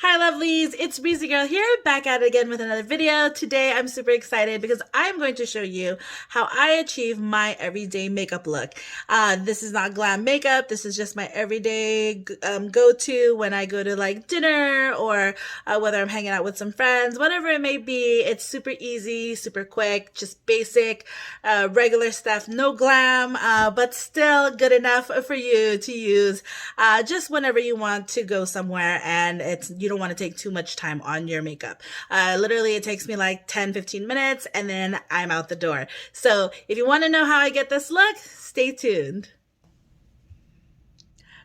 Hi lovelies, it's Breezy Girl here, back at it again with another video. Today I'm super excited because I'm going to show you how I achieve my everyday makeup look. This is not glam makeup, this is just my everyday go-to when I go to like dinner or whether I'm hanging out with some friends, whatever it may be. It's super easy, super quick, just basic, regular stuff, no glam, but still good enough for you to use just whenever you want to go somewhere and you don't want to take too much time on your makeup. Literally, it takes me like 10-15 minutes and then I'm out the door. So if you want to know how I get this look, stay tuned.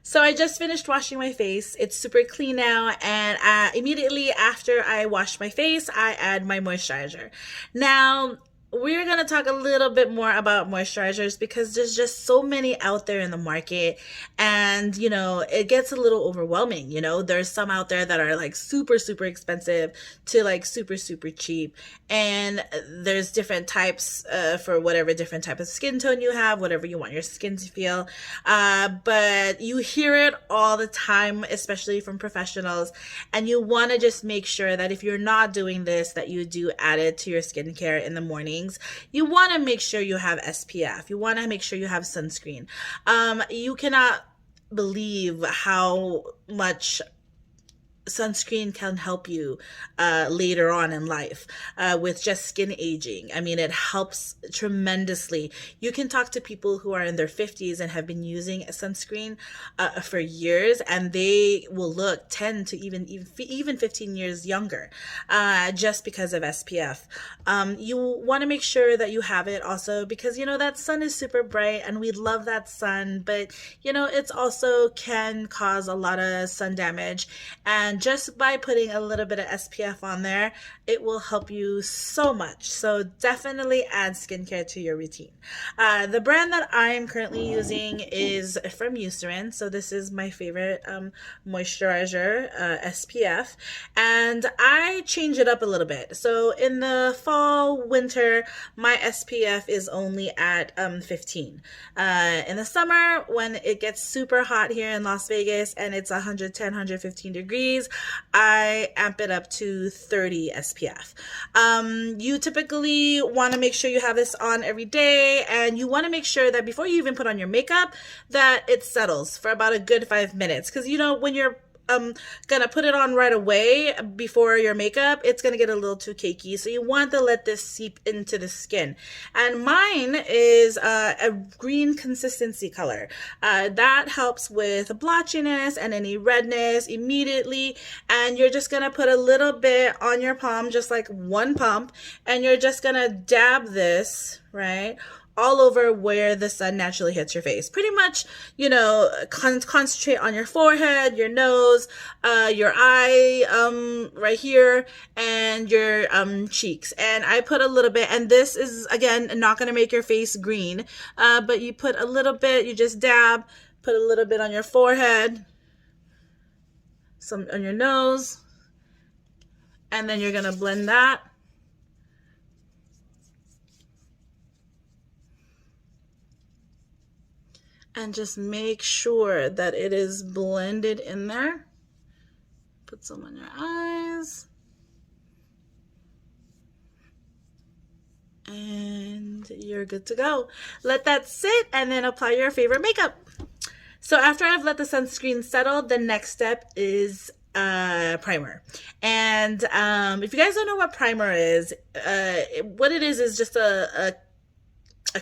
So I just finished washing my face. It's super clean now, and immediately after I wash my face, I add my moisturizer. Now, we're going to talk a little bit more about moisturizers because there's just so many out there in the market, and it gets a little overwhelming. There's some out there that are like super super expensive to like super super cheap, and there's different types for whatever different type of skin tone you have, whatever you want your skin to feel. But you hear it all the time, especially from professionals, and you want to just make sure that if you're not doing this, that you do add it to your skincare in the mornings. You want to make sure you have SPF. You want to make sure you have sunscreen. You cannot believe how much sunscreen can help you later on in life with just skin aging. I mean, it helps tremendously. You can talk to people who are in their 50s and have been using a sunscreen for years, and they will look 10 to even 15 years younger just because of SPF. You want to make sure that you have it also because that sun is super bright and we love that sun, but it's also can cause a lot of sun damage, and just by putting a little bit of SPF on there, it will help you so much. So definitely add skincare to your routine. The brand that I'm currently using is from Eucerin. So this is my favorite moisturizer, SPF. And I change it up a little bit. So in the fall, winter, my SPF is only at 15. In the summer, when it gets super hot here in Las Vegas and it's 110, 115 degrees, I amp it up to 30 SPF. You typically want to make sure you have this on every day, and you want to make sure that before you even put on your makeup that it settles for about a good 5 minutes, because when you're gonna put it on right away before your makeup, it's gonna get a little too cakey. So you want to let this seep into the skin. And mine is a green consistency color. That helps with blotchiness and any redness immediately. And you're just gonna put a little bit on your palm, just like one pump, and you're just gonna dab this, right, all over where the sun naturally hits your face. Pretty much, concentrate on your forehead, your nose, your eye, right here, and your cheeks. And I put a little bit, and this is, again, not going to make your face green, but you put a little bit, you just dab, put a little bit on your forehead, some on your nose, and then you're going to blend that. And just make sure that it is blended in there. Put some on your eyes. And you're good to go. Let that sit and then apply your favorite makeup. So after I've let the sunscreen settle, the next step is primer. And if you guys don't know what primer is, what it is just a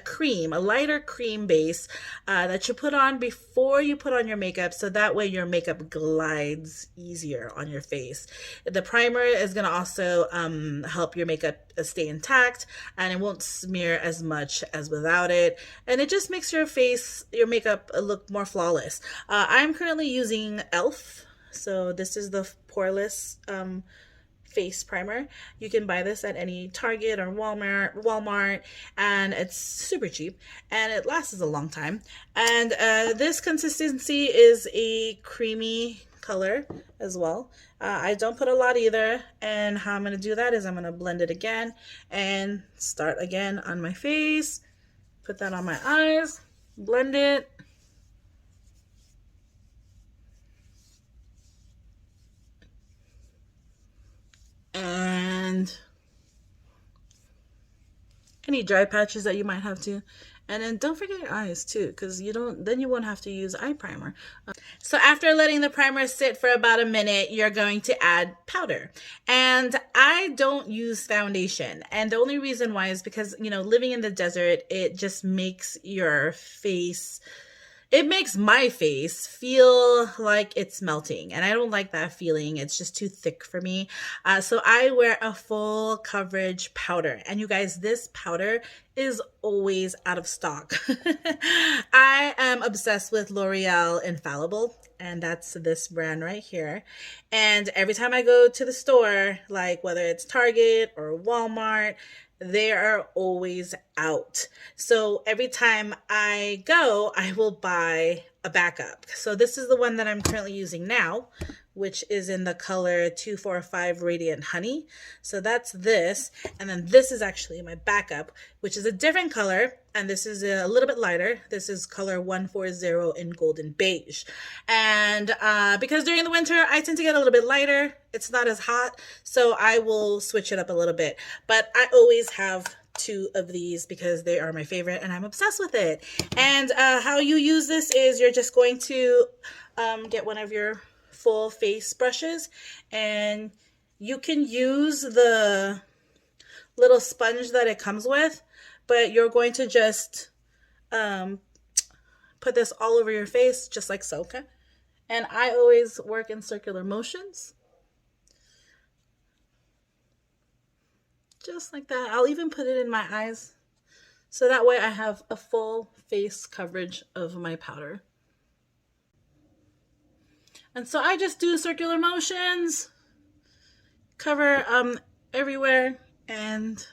cream, a lighter cream base that you put on before you put on your makeup, so that way your makeup glides easier on your face. The primer is going to also help your makeup stay intact, and it won't smear as much as without it, and it just makes your makeup look more flawless. I'm currently using e.l.f. So this is the poreless face primer. You can buy this at any Target or Walmart, and it's super cheap and it lasts a long time. And this consistency is a creamy color as well. I don't put a lot either, and how I'm going to do that is I'm going to blend it again and start again on my face, put that on my eyes, blend it, any dry patches that you might have to. And then don't forget your eyes too, because then you won't have to use eye primer. So after letting the primer sit for about a minute, you're going to add powder. And I don't use foundation. And the only reason why is because, living in the desert, it just makes your face, it makes my face feel like it's melting, and I don't like that feeling. It's just too thick for me. So I wear a full coverage powder, and you guys, this powder is always out of stock. I am obsessed with L'Oreal Infallible, and that's this brand right here. And every time I go to the store, like whether it's Target or Walmart, they are always out. So every time I go, I will buy a backup. So this is the one that I'm currently using now, which is in the color 245 Radiant Honey. So that's this. And then this is actually my backup, which is a different color. And this is a little bit lighter. This is color 140 in Golden Beige. And because during the winter, I tend to get a little bit lighter. It's not as hot. So I will switch it up a little bit. But I always have 2 of these because they are my favorite and I'm obsessed with it. And how you use this is you're just going to get one of your full face brushes, and you can use the little sponge that it comes with, but you're going to just put this all over your face just like so, okay? And I always work in circular motions. Just like that. I'll even put it in my eyes. So that way I have a full face coverage of my powder. And so I just do circular motions, cover everywhere, and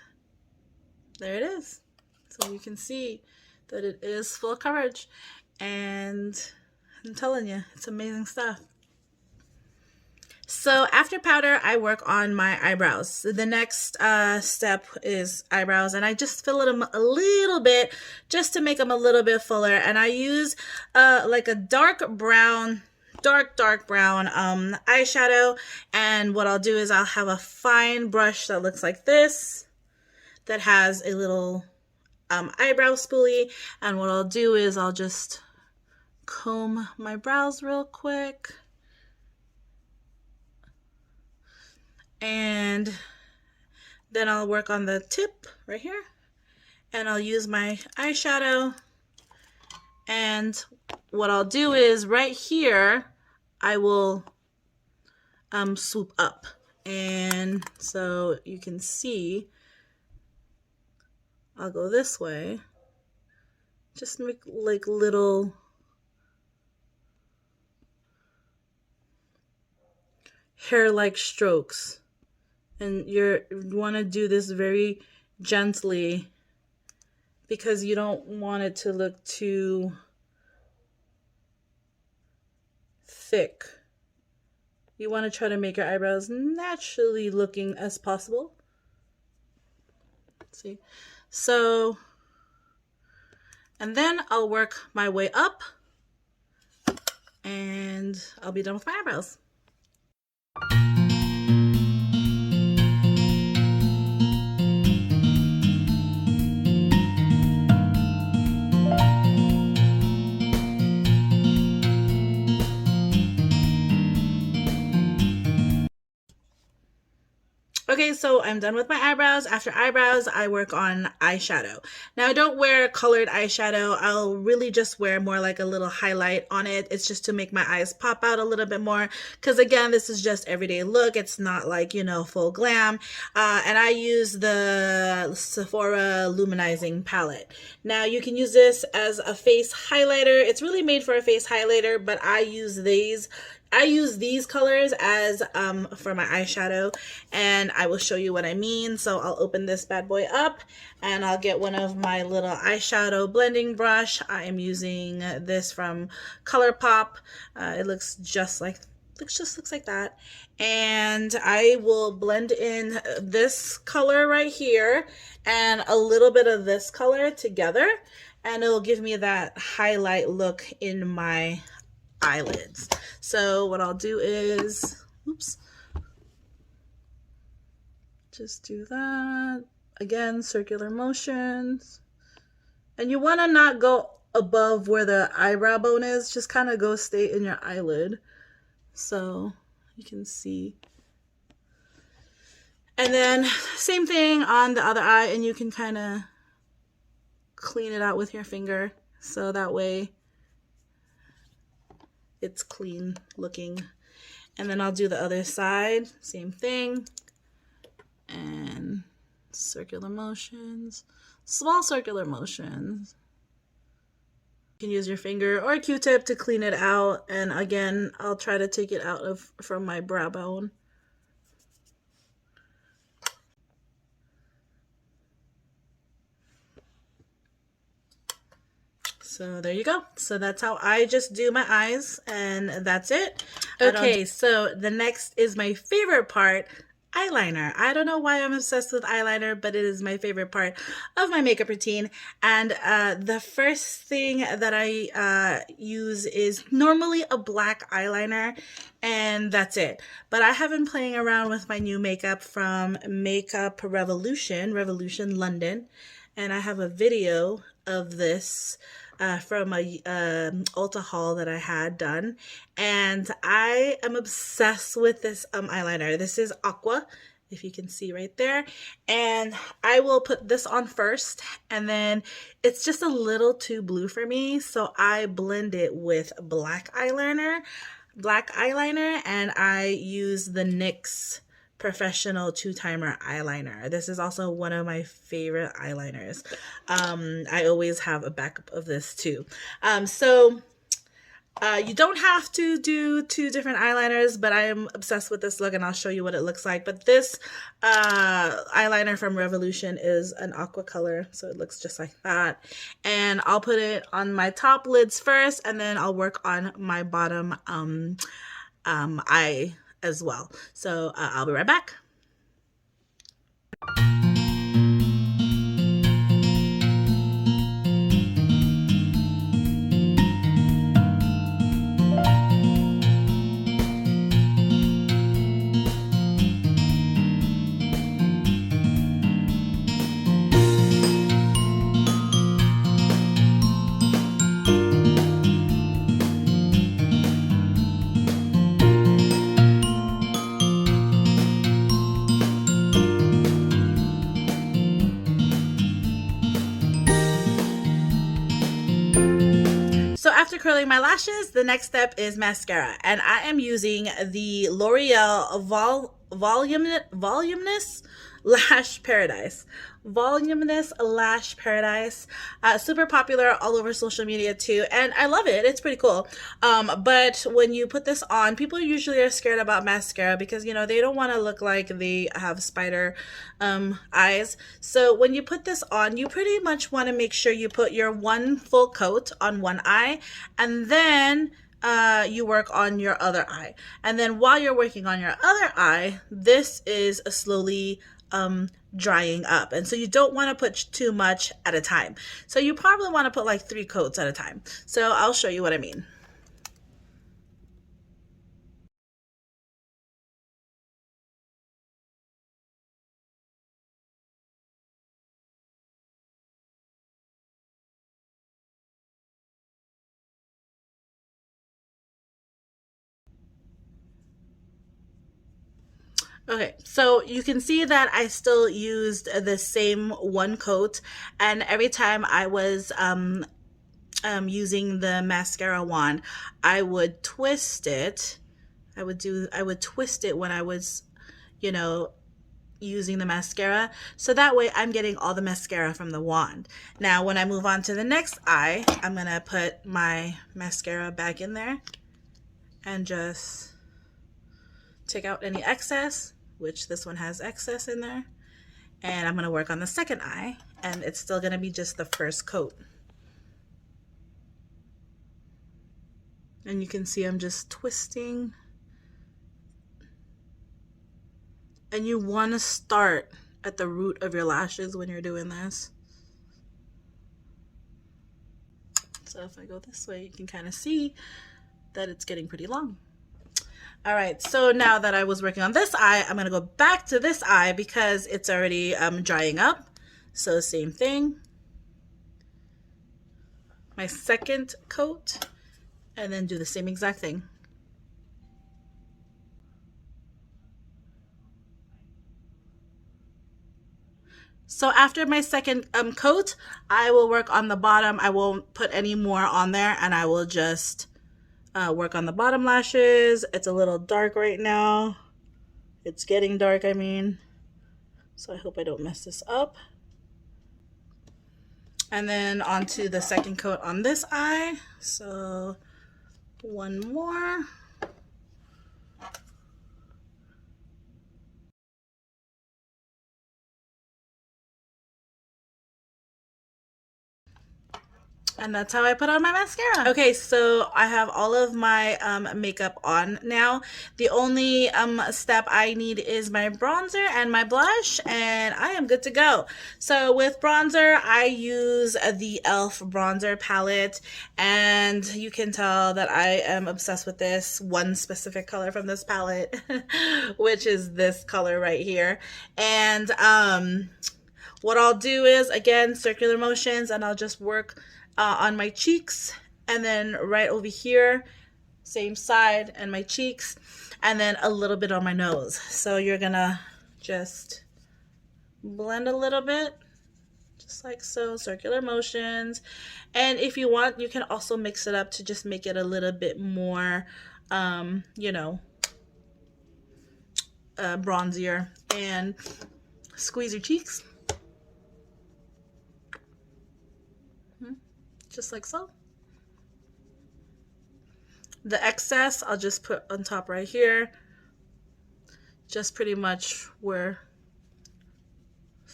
there it is. So you can see that it is full coverage. And I'm telling you, it's amazing stuff. So after powder, I work on my eyebrows. So the next step is eyebrows, and I just fill them a little bit just to make them a little bit fuller. And I use like a dark brown eyeshadow, and what I'll do is I'll have a fine brush that looks like this, that has a little eyebrow spoolie, and what I'll do is I'll just comb my brows real quick. And then I'll work on the tip right here, and I'll use my eyeshadow, and what I'll do is right here I will swoop up, and so you can see I'll go this way, just make like little hair-like strokes. And you want to do this very gently because you don't want it to look too thick. You want to try to make your eyebrows naturally looking as possible. Let's see. So, and then I'll work my way up and I'll be done with my eyebrows. Okay, so I'm done with my eyebrows. After eyebrows, I work on eyeshadow. Now, I don't wear colored eyeshadow. I'll really just wear more like a little highlight on it. It's just to make my eyes pop out a little bit more. Because again, this is just everyday look. It's not like, full glam. And I use the Sephora Luminizing palette. Now, you can use this as a face highlighter. It's really made for a face highlighter, but I use these colors as for my eyeshadow, and I will show you what I mean. So I'll open this bad boy up and I'll get one of my little eyeshadow blending brush. I am using this from ColourPop. It looks just like that, and I will blend in this color right here and a little bit of this color together, and it'll give me that highlight look in my eyelids. So what I'll do is, just do that, again, circular motions. And you want to not go above where the eyebrow bone is, just kind of go stay in your eyelid. So you can see. And then same thing on the other eye, and you can kind of clean it out with your finger. So that way it's clean looking. And then I'll do the other side, same thing. And circular motions, small circular motions. You can use your finger or a Q-tip to clean it out. And again, I'll try to take it out from my brow bone. So there you go. So that's how I just do my eyes, and that's it. Okay, so the next is my favorite part, eyeliner. I don't know why I'm obsessed with eyeliner, but it is my favorite part of my makeup routine. And the first thing that I use is normally a black eyeliner, and that's it. But I have been playing around with my new makeup from Makeup Revolution London, and I have a video of this from a Ulta haul that I had done, and I am obsessed with this eyeliner. This is Aqua, if you can see right there, and I will put this on first, and then it's just a little too blue for me, so I blend it with black eyeliner, and I use the NYX Professional 2-timer eyeliner. This is also one of my favorite eyeliners. I always have a backup of this too. You don't have to do 2 different eyeliners, but I am obsessed with this look, and I'll show you what it looks like. But this eyeliner from Revolution is an aqua color, so it looks just like that. And I'll put it on my top lids first, and then I'll work on my bottom eye as well. So I'll be right back. So after curling my lashes, the next step is mascara, and I am using the L'Oreal Voluminous Lash Paradise. Super popular all over social media too, and I love it. It's pretty cool. But when you put this on, people usually are scared about mascara because, you know, they don't want to look like they have spider eyes. So when you put this on, you pretty much want to make sure you put your one full coat on one eye, and then you work on your other eye. And then while you're working on your other eye, this is slowly drying up, and so you don't want to put too much at a time. So you probably want to put like 3 coats at a time. So I'll show you what I mean. Okay, so you can see that I still used the same one coat, and every time I was using the mascara wand, I would twist it. I would twist it when I was, you know, using the mascara, so that way I'm getting all the mascara from the wand. Now when I move on to the next eye, I'm gonna put my mascara back in there and just take out any excess, which this one has excess in there, and I'm going to work on the second eye, and it's still going to be just the first coat. And you can see I'm just twisting, and you want to start at the root of your lashes when you're doing this. So if I go this way, you can kind of see that it's getting pretty long. All right, so now that I was working on this eye, I'm gonna go back to this eye because it's already drying up. So same thing. My second coat, and then do the same exact thing. So after my second coat, I will work on the bottom. I won't put any more on there, and I will just work on the bottom lashes. It's a little dark right now. It's getting dark, I mean. So I hope I don't mess this up. And then onto the second coat on this eye. So one more. And that's how I put on my mascara. Okay, so I have all of my makeup on now. The only step I need is my bronzer and my blush, and I am good to go. So with bronzer, I use the e.l.f. bronzer palette, and you can tell that I am obsessed with this one specific color from this palette, which is this color right here. And what I'll do is, again, circular motions, and I'll just work on my cheeks, and then right over here, same side, and my cheeks, and then a little bit on my nose. So you're gonna just blend a little bit, just like so, circular motions. And if you want, you can also mix it up to just make it a little bit more, you know, bronzier. And squeeze your cheeks. Just like so. The excess I'll just put on top right here, just pretty much where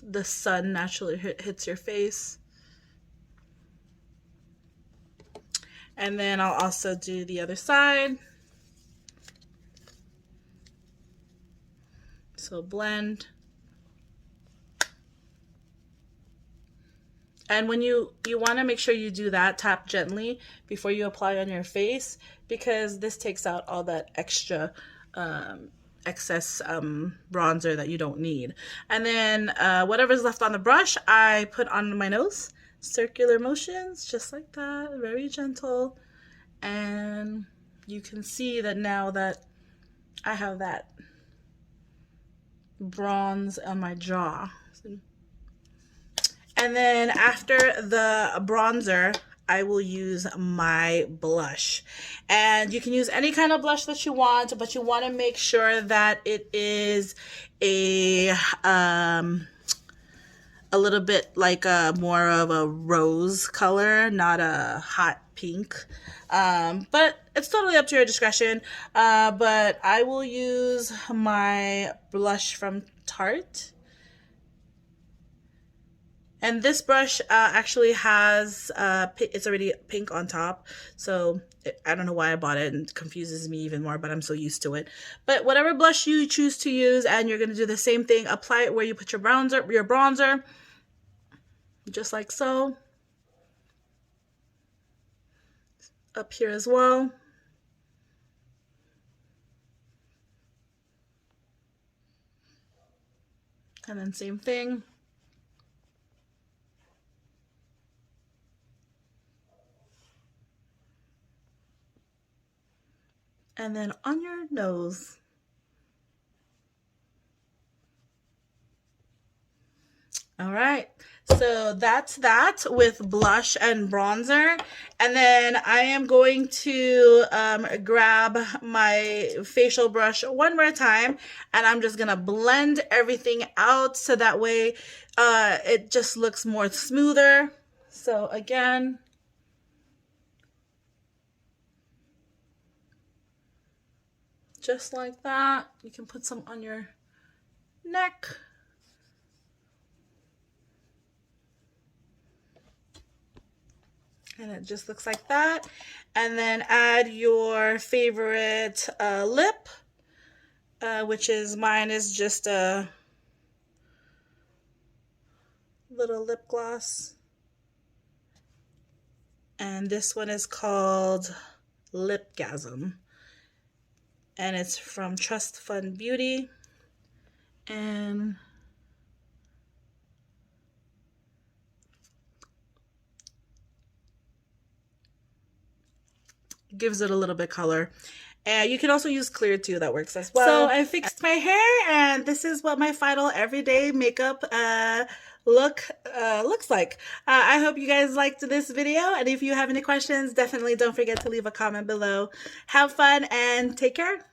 the sun naturally hits your face. And then I'll also do the other side. So blend. And when you want to make sure you do that, tap gently before you apply on your face, because this takes out all that extra excess bronzer that you don't need. And then whatever's left on the brush, I put on my nose. Circular motions, just like that, very gentle. And you can see that now that I have that bronze on my jaw. And then after the bronzer, I will use my blush. And you can use any kind of blush that you want, but you want to make sure that it is a little bit like a more of a rose color, not a hot pink. But it's totally up to your discretion. But I will use my blush from Tarte. And this brush actually has, it's already pink on top. So I don't know why I bought it, and it confuses me even more, but I'm so used to it. But whatever blush you choose to use, and you're going to do the same thing. Apply it where you put your bronzer, just like so. Up here as well. And then same thing. And then on your nose. All right, so that's that with blush and bronzer. And then I am going to grab my facial brush one more time, and I'm just gonna blend everything out so that way it just looks more smoother. So again, just like that. You can put some on your neck. And it just looks like that. And then add your favorite lip, which is, mine is just a little lip gloss. And this one is called Lipgasm. and it's from Trust Fund Beauty. And gives it a little bit color. And you can also use clear too, that works as well. So I fixed my hair, and this is what my final everyday makeup looks like. I hope you guys liked this video, and if you have any questions, definitely don't forget to leave a comment below. Have fun and take care.